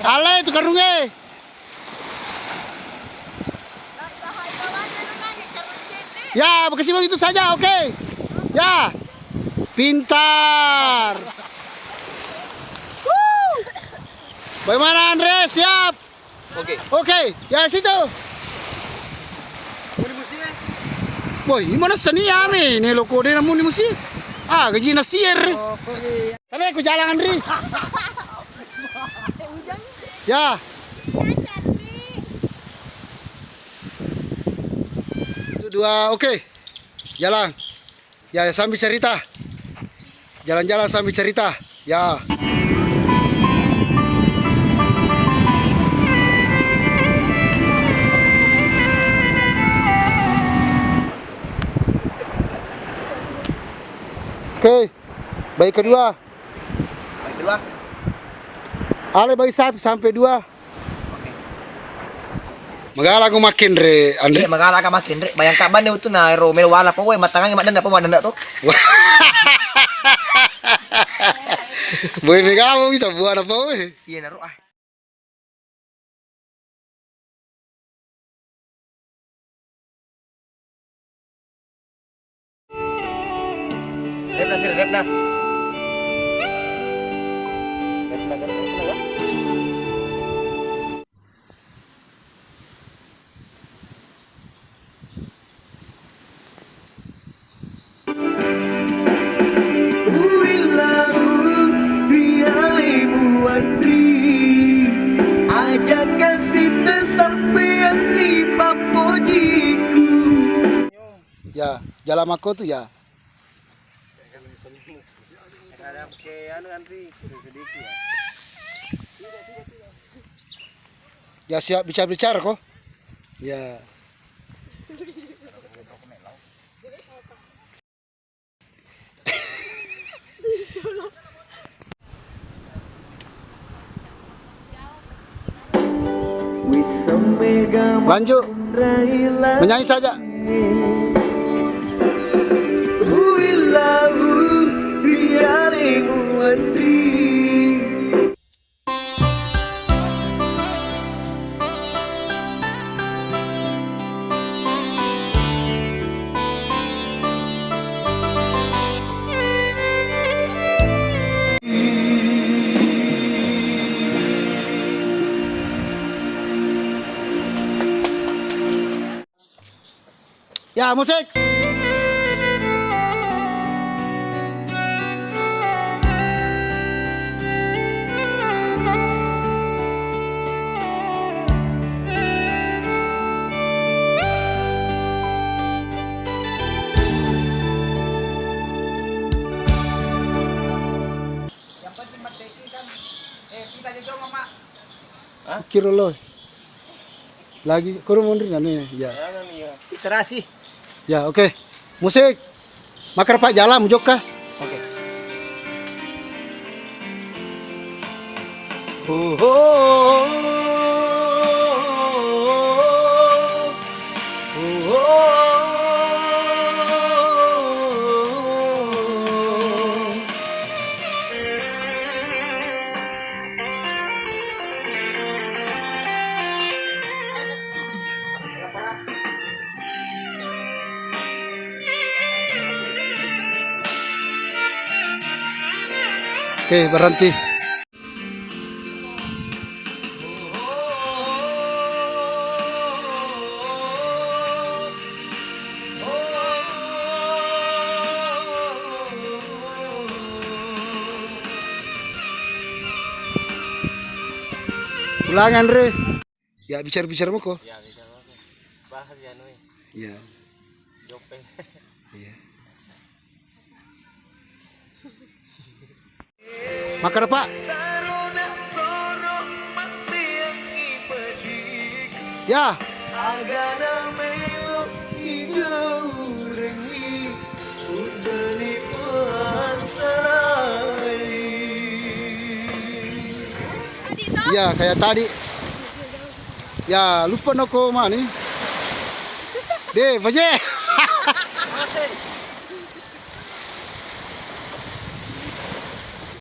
Ale itu karungnya. Ya, makasih itu saja, oke. Ya, pintar. Bagaimana Andres? Siap. Oke, ya situ. Boy, gimana seni ame? Ini loko dia namun di musik. Ah, gaji nasir. Tadi aku jalan Andri. Ya. Itu dua, oke. Jalan. Ya, sambil cerita. Jalan-jalan sambil cerita. Ya. Oke, baik kedua. Baik dua. Ale baik 1 sampai 2. Magala ko makin re, Andre. Magala ka makin re. Bayang kaban itu na Romel wala pa we matangang madan pa madan to. Boy megamo kita buana pa we. Iya naro ah. Rep na sir, rep na. Rep na. Ya, jalan aku tuh ya. Ya siap bicara-bicara kok. Ya. Lanjut. Menyanyi saja. Ya, musik. Kira lo. Lagi kurang mundur nih ya. Serasi. Ya, oke. Musik. Makar Pak jalan mujok kah? Oke. Oke, berhenti. Ulang Andre. Ya bicara-bicara mau kok. Ya, bisa apa? Bahas ya Noe. Ya. Jope. Iya. Makar Pak. Ya. Ya kayak tadi. Ya lupa noko mana nih. Deh, baje.